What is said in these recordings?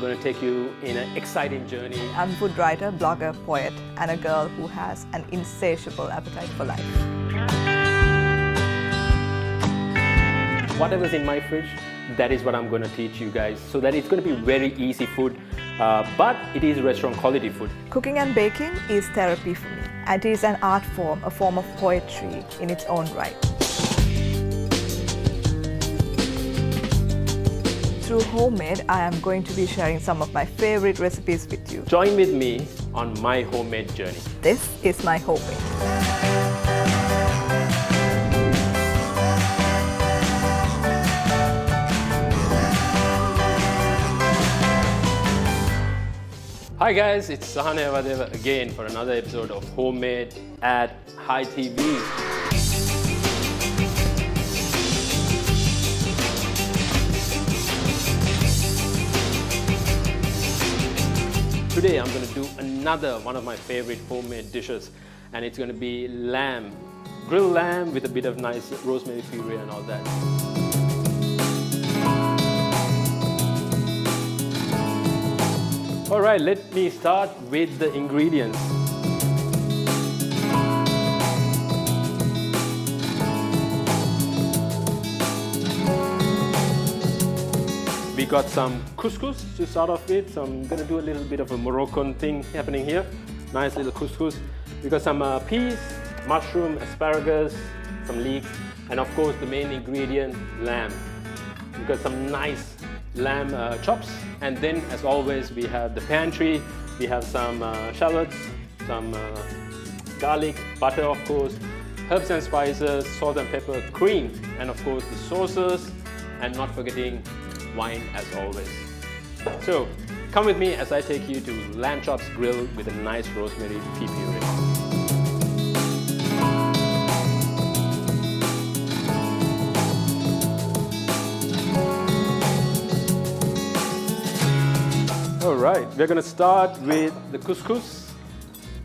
going to take you in an exciting journey. I'm a food writer, blogger, poet, and a girl who has an insatiable appetite for life. Whatever's in my fridge, that is what I'm going to teach you guys, so that it's going to be very easy food, but it is restaurant quality food. Cooking and baking is therapy for me, and it is an art form, a form of poetry in its own right. Through Homemade, I am going to be sharing some of my favorite recipes with you. Join with me on my homemade journey. This is my Homemade. Hi guys, it's Sahan again for another episode of Homemade at High TV. Today I'm going to do another one of my favorite homemade dishes, and it's going to be lamb, grilled lamb with a bit of nice rosemary puree and all that. Alright, let me start with the ingredients. We got some couscous to start off with, so I'm going to do a little bit of a Moroccan thing happening here. Nice little couscous. We got some peas, mushroom, asparagus, some leeks, and of course the main ingredient, lamb. We got some nice lamb chops, and then as always we have the pantry. We have some shallots, some garlic, butter of course, herbs and spices, salt and pepper, cream, and of course the sauces, and not forgetting wine as always. So come with me as I take you to lamb chops grilled with a nice rosemary pea puree. Alright, we're going to start with the couscous.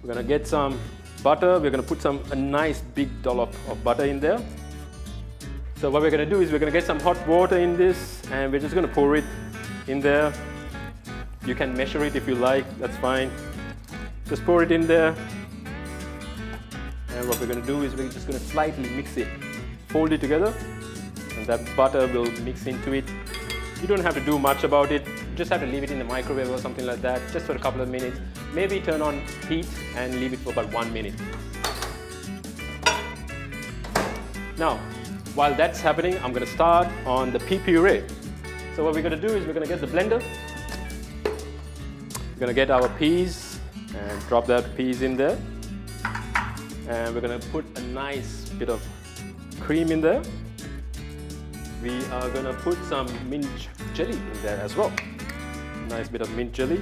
We're going to get some butter. We're going to put a nice big dollop of butter in there. So what we're going to do is we're going to get some hot water in this, and we're just going to pour it in there. You can measure it if you like, that's fine. Just pour it in there. And what we're going to do is we're just going to slightly mix it. Fold it together, and that butter will mix into it. You don't have to do much about it. You just have to leave it in the microwave or something like that, just for a couple of minutes. Maybe turn on heat and leave it for about 1 minute. Now, while that's happening, I'm going to start on the pea puree. So what we're going to do is we're going to get the blender. We're going to get our peas and drop that peas in there. And we're going to put a nice bit of cream in there. We are going to put some mint jelly in there as well. Nice bit of mint jelly.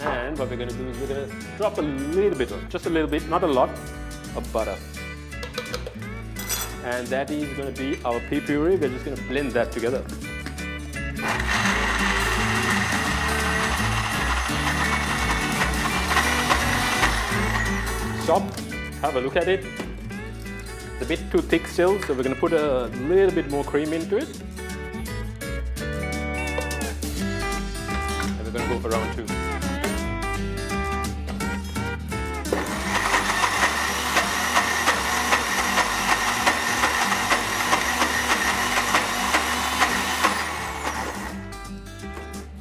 And what we're going to do is we're going to drop a little bit, just a little bit, not a lot, of butter. And that is going to be our pea puree. We're just going to blend that together. Stop, have a look at it. It's a bit too thick still, so we're going to put a little bit more cream into it. And we're going to go for round 2.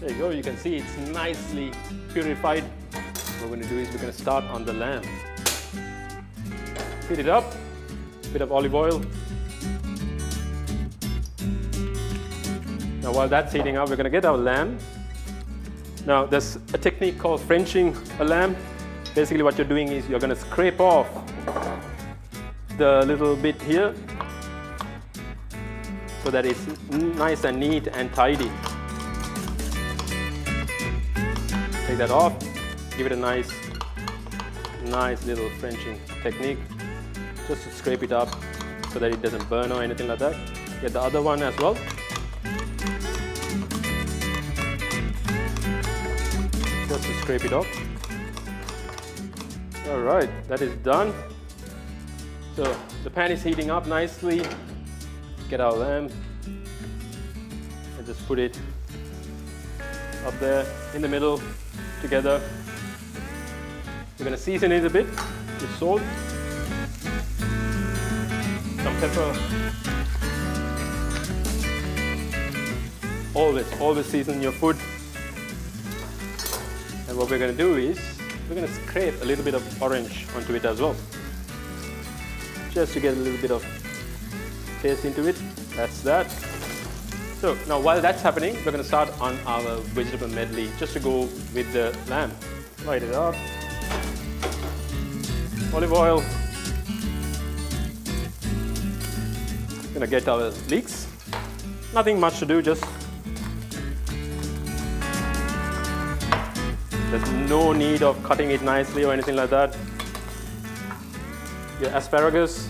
There you go, you can see it's nicely purified. What we're going to do is we're going to start on the lamb. Heat it up, bit of olive oil. Now while that's heating up, we're going to get our lamb. Now there's a technique called Frenching a lamb. Basically what you're doing is you're going to scrape off the little bit here so that it's nice and neat and tidy. Take that off, give it a nice little Frenching technique, just to scrape it up so that it doesn't burn or anything like that. Get the other one as well. Just to scrape it off. Alright, that is done. So the pan is heating up nicely. Get our lamb and just put it up there, in the middle, together. We're going to season it a bit with salt, some pepper. Always season your food. And what we're going to do is, we're going to scrape a little bit of orange onto it as well. Just to get a little bit of taste into it. That's that. So now while that's happening, we're going to start on our vegetable medley just to go with the lamb. Light it up. Olive oil. Going to get our leeks. Nothing much to do, just there's no need of cutting it nicely or anything like that. Your asparagus,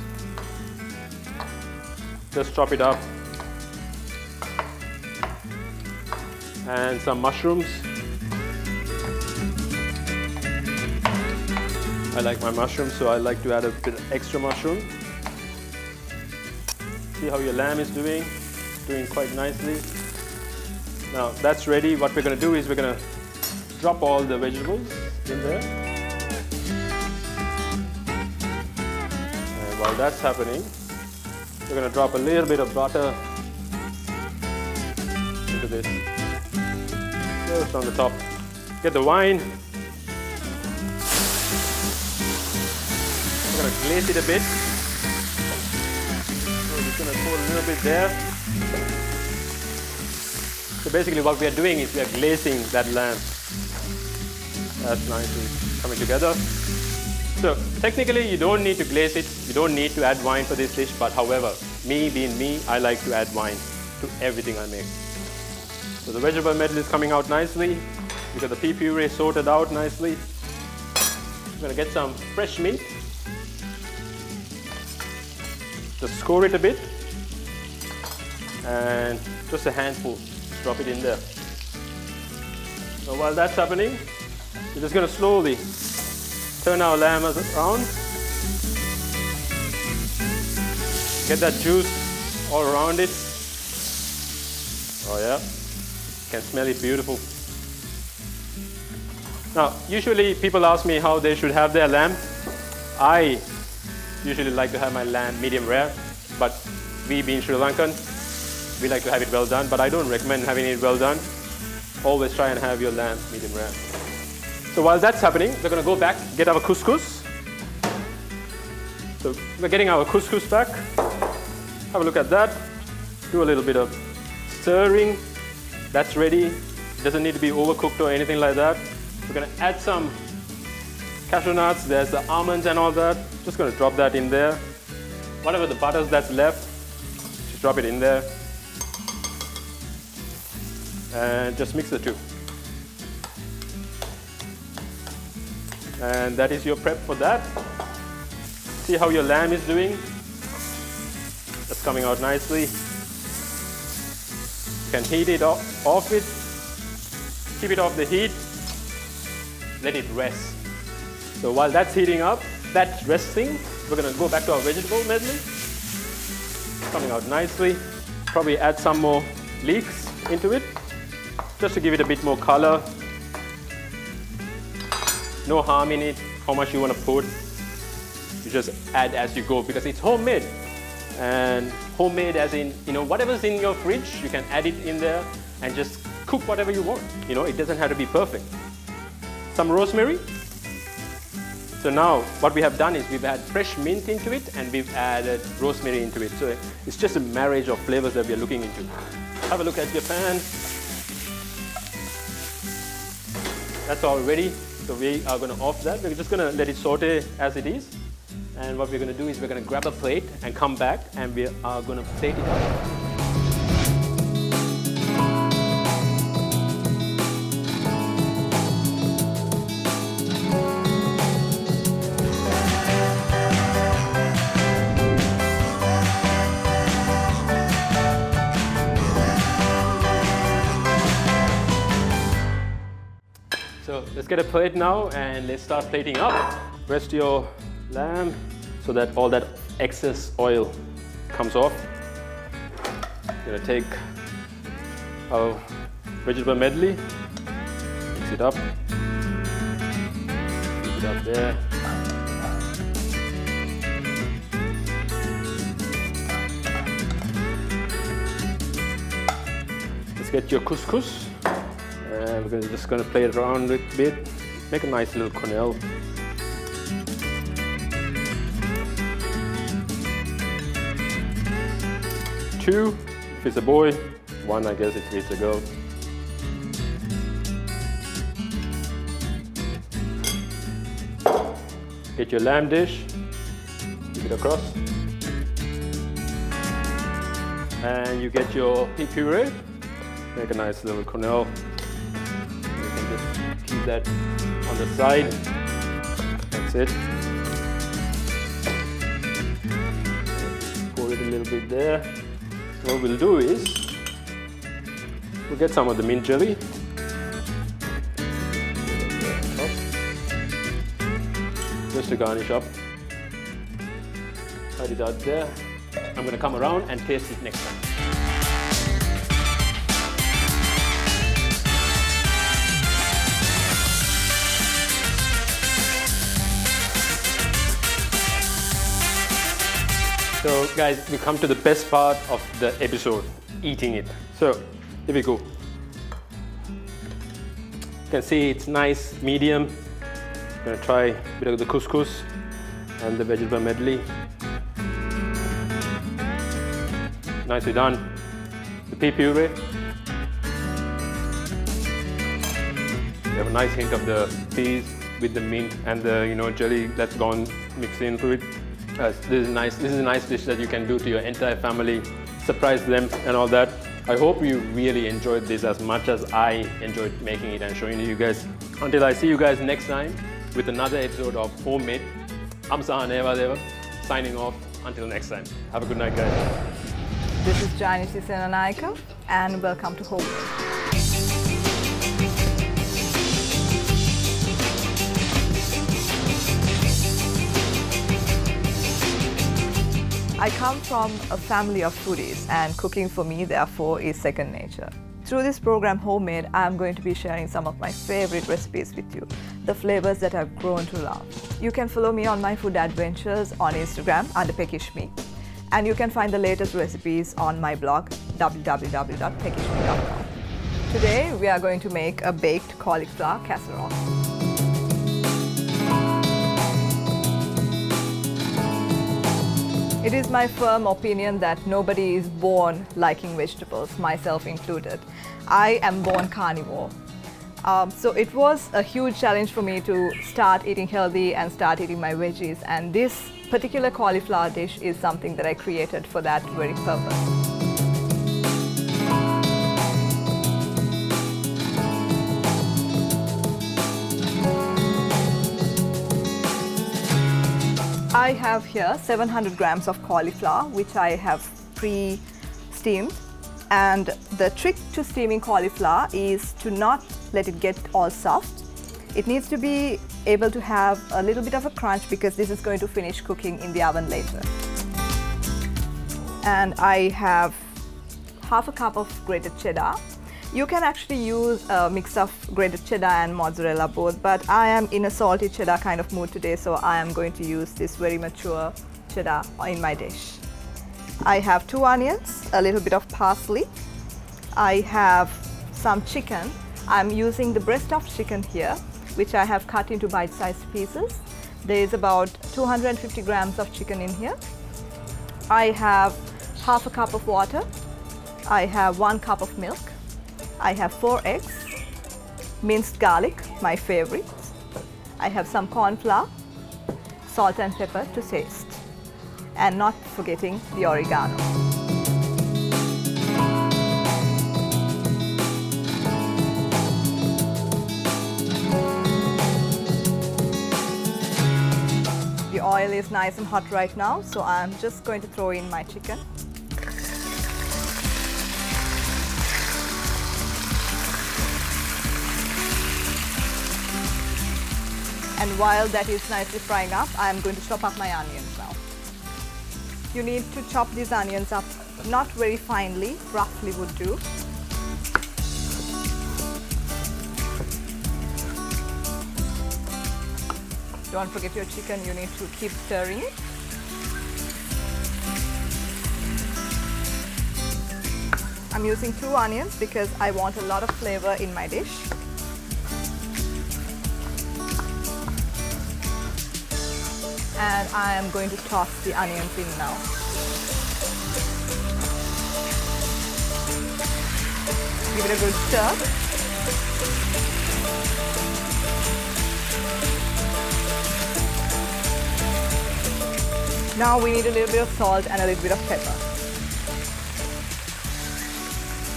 just chop it up. And some mushrooms. I like my mushrooms, so I like to add a bit of extra mushroom. See how your lamb is doing quite nicely. Now that's ready. What we're going to do is we're going to drop all the vegetables in there. And while that's happening, we're going to drop a little bit of butter into this. Just on the top. Get the wine. We're going to glaze it a bit. So we're just going to pour a little bit there. So basically what we are doing is we are glazing that lamb. That's nicely coming together. So technically you don't need to glaze it. You don't need to add wine for this dish. But however, me being me, I like to add wine to everything I make. So the vegetable medley is coming out nicely. We got the pea puree sorted out nicely. I'm going to get some fresh mint. Just score it a bit. And just a handful. Drop it in there. So while that's happening, we're just going to slowly turn our lamb around. Get that juice all around it. Oh yeah. Can smell it beautiful. Now, usually people ask me how they should have their lamb. I usually like to have my lamb medium rare, but we being Sri Lankan, we like to have it well done, but I don't recommend having it well done. Always try and have your lamb medium rare. So while that's happening, we're going to go back, get our couscous. So we're getting our couscous back. Have a look at that. Do a little bit of stirring. That's ready. It doesn't need to be overcooked or anything like that. We're going to add some cashew nuts. There's the almonds and all that. Just going to drop that in there. Whatever the butters that's left, just drop it in there. And just mix the two. And that is your prep for that. See how your lamb is doing. That's coming out nicely. You can heat it off it. Keep it off the heat. Let it rest. So while that's heating up, that's resting, we're going to go back to our vegetable medley. Coming out nicely. Probably add some more leeks into it, just to give it a bit more color. No harm in it, how much you want to put. You just add as you go because it's homemade. And homemade as in, whatever's in your fridge, you can add it in there and just cook whatever you want. It doesn't have to be perfect. Some rosemary. So now what we have done is we've added fresh mint into it and we've added rosemary into it. So it's just a marriage of flavors that we are looking into. Have a look at your pan. That's all ready. So we are going to off that. We're just going to let it saute as it is. And what we're going to do is we're going to grab a plate and come back and we are going to plate it up. So let's get a plate now and let's start plating up. Rest your lamb so that all that excess oil comes off. We're going to take our vegetable medley, Mix it up. Keep it up there. Let's get your couscous. And we're just going to play it around a bit. Make a nice little quenelle. 2 if it's a boy, 1 I guess if it's a girl. Get your lamb dish, keep it across. And you get your pea puree, make a nice little quenelle. You can just keep that on the side. That's it. Pour it a little bit there. What we'll do is, we'll get some of the mint jelly. Just to garnish up. Hide it out there. I'm going to come around and taste it next time. So guys, we come to the best part of the episode, eating it. So here we go. You can see it's nice, medium. I'm gonna try a bit of the couscous and the vegetable medley. Nicely done. The pea puree. You have a nice hint of the peas with the mint and the jelly that's gone mixed into it. This is nice. This is a nice dish that you can do to your entire family, surprise them and all that. I hope you really enjoyed this as much as I enjoyed making it and showing it to you guys. Until I see you guys next time with another episode of Homemade, I'm Sahan, signing off. Until next time. Have a good night, guys. This is Jayani and welcome to Homemade. I come from a family of foodies, and cooking for me, therefore, is second nature. Through this program, Homemade, I am going to be sharing some of my favorite recipes with you, the flavors that I've grown to love. You can follow me on my food adventures on Instagram under PeckishMe, and you can find the latest recipes on my blog, www.peckishme.com. Today, we are going to make a baked cauliflower casserole. It is my firm opinion that nobody is born liking vegetables, myself included. I am born carnivore. So it was a huge challenge for me to start eating healthy and start eating my veggies, and this particular cauliflower dish is something that I created for that very purpose. I have here 700 grams of cauliflower, which I have pre-steamed. And the trick to steaming cauliflower is to not let it get all soft. It needs to be able to have a little bit of a crunch because this is going to finish cooking in the oven later. And I have half a cup of grated cheddar. You can actually use a mix of grated cheddar and mozzarella both, but I am in a salty cheddar kind of mood today, so I am going to use this very mature cheddar in my dish. I have 2 onions, a little bit of parsley. I have some chicken. I'm using the breast of chicken here, which I have cut into bite-sized pieces. There is about 250 grams of chicken in here. I have half a cup of water. I have 1 cup of milk. I have 4 eggs, minced garlic, my favorite. I have some corn flour, salt and pepper to taste, and not forgetting the oregano. The oil is nice and hot right now, so I'm just going to throw in my chicken. And while that is nicely frying up, I'm going to chop up my onions now. You need to chop these onions up not very finely, roughly would do. Don't forget your chicken, you need to keep stirring it. I'm using 2 onions because I want a lot of flavor in my dish. And I am going to toss the onions in now. Give it a good stir. Now we need a little bit of salt and a little bit of pepper.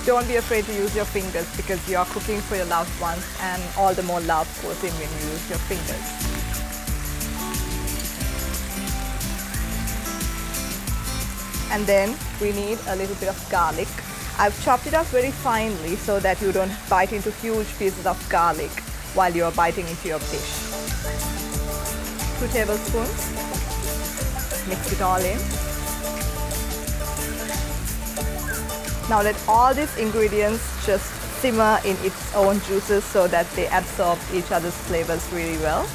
Don't be afraid to use your fingers because you are cooking for your loved ones, and all the more love goes in when you use your fingers. And then we need a little bit of garlic. I've chopped it up very finely so that you don't bite into huge pieces of garlic while you are biting into your dish. 2 tablespoons. Mix it all in. Now let all these ingredients just simmer in its own juices so that they absorb each other's flavors really well.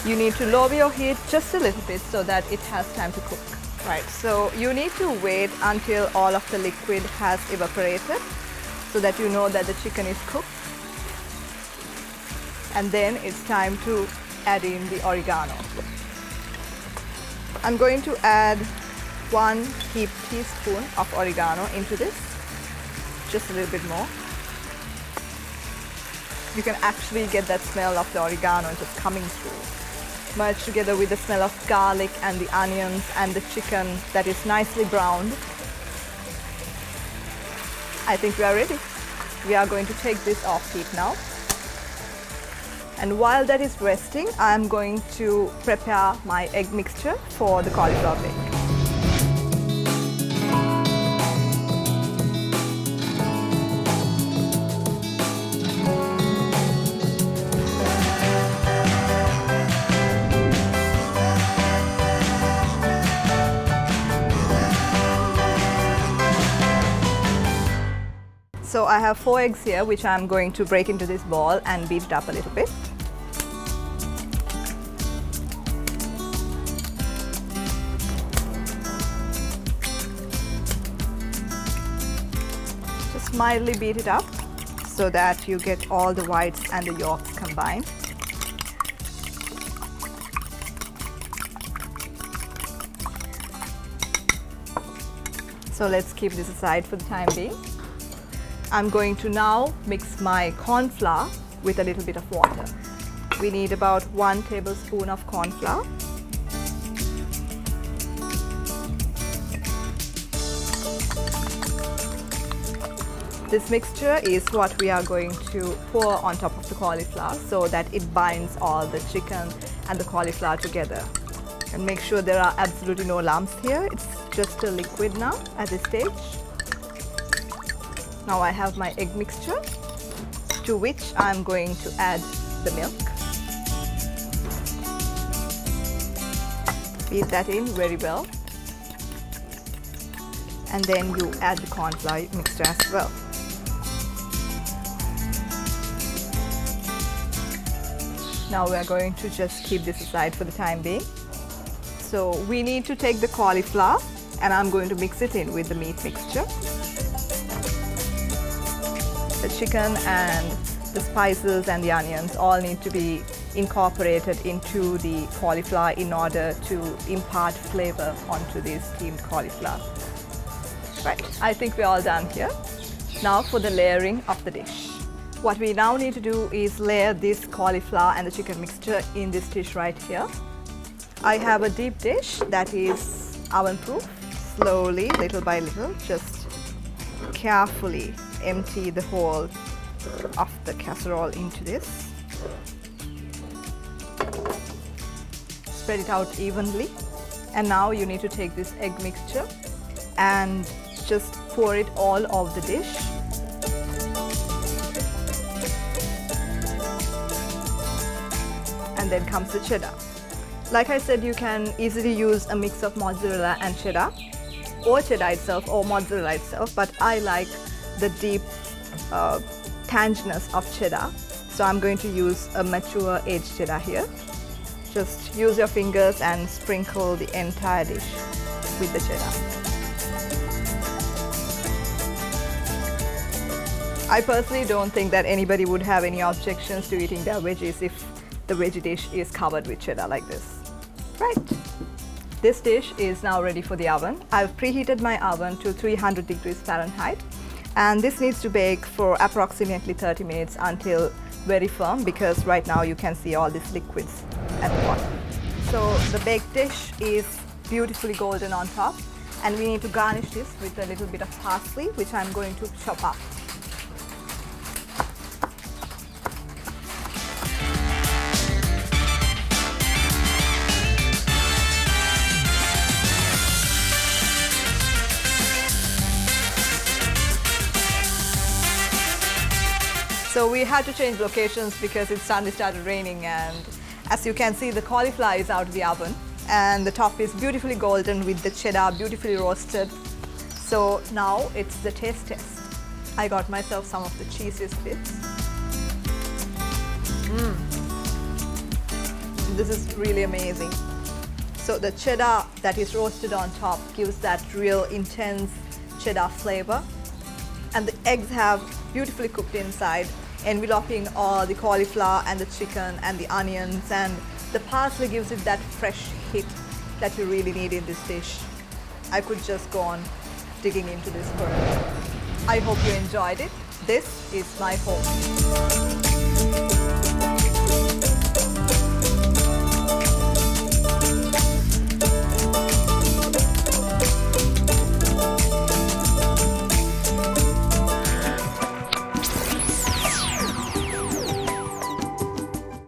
You need to lower your heat just a little bit so that it has time to cook. Right, so you need to wait until all of the liquid has evaporated so that you know that the chicken is cooked. And then it's time to add in the oregano. I'm going to add 1 heaped teaspoon of oregano into this. Just a little bit more. You can actually get that smell of the oregano just coming through. Merge together with the smell of garlic and the onions and the chicken that is nicely browned. I think we are ready. We are going to take this off heat now. And while that is resting, I am going to prepare my egg mixture for the cauliflower bake. So I have 4 eggs here, which I'm going to break into this bowl and beat it up a little bit. Just mildly beat it up so that you get all the whites and the yolks combined. So let's keep this aside for the time being. I'm going to now mix my corn flour with a little bit of water. We need about 1 tablespoon of corn flour. This mixture is what we are going to pour on top of the cauliflower so that it binds all the chicken and the cauliflower together. And make sure there are absolutely no lumps here. It's just a liquid now at this stage. Now I have my egg mixture, to which I'm going to add the milk. Beat that in very well. And then you add the corn flour mixture as well. Now we are going to just keep this aside for the time being. So we need to take the cauliflower and I'm going to mix it in with the meat mixture. The chicken and the spices and the onions all need to be incorporated into the cauliflower in order to impart flavor onto this steamed cauliflower. Right, I think we're all done here. Now for the layering of the dish. What we now need to do is layer this cauliflower and the chicken mixture in this dish right here. I have a deep dish that is oven-proof. Slowly, little by little, just carefully empty the whole of the casserole into this. Spread it out evenly. And now you need to take this egg mixture and just pour it all over the dish. And then comes the cheddar. Like I said, you can easily use a mix of mozzarella and cheddar, or cheddar itself or mozzarella itself, but I like the deep tanginess of cheddar. So I'm going to use a mature aged cheddar here. Just use your fingers and sprinkle the entire dish with the cheddar. I personally don't think that anybody would have any objections to eating their veggies if the veggie dish is covered with cheddar like this. Right. This dish is now ready for the oven. I've preheated my oven to 300 degrees Fahrenheit, and this needs to bake for approximately 30 minutes until very firm, because right now you can see all these liquids at the bottom. So the baked dish is beautifully golden on top, and we need to garnish this with a little bit of parsley, which I'm going to chop up. So we had to change locations because it suddenly started raining, and as you can see, the cauliflower is out of the oven and the top is beautifully golden with the cheddar beautifully roasted. So now it's the taste test. I got myself some of the cheesiest bits. This is really amazing. So the cheddar that is roasted on top gives that real intense cheddar flavor, and the eggs have beautifully cooked inside, enveloping all the cauliflower and the chicken and the onions, and the parsley gives it that fresh hit that you really need in this dish. I could just go on digging into this forever. I hope you enjoyed it. This is my home.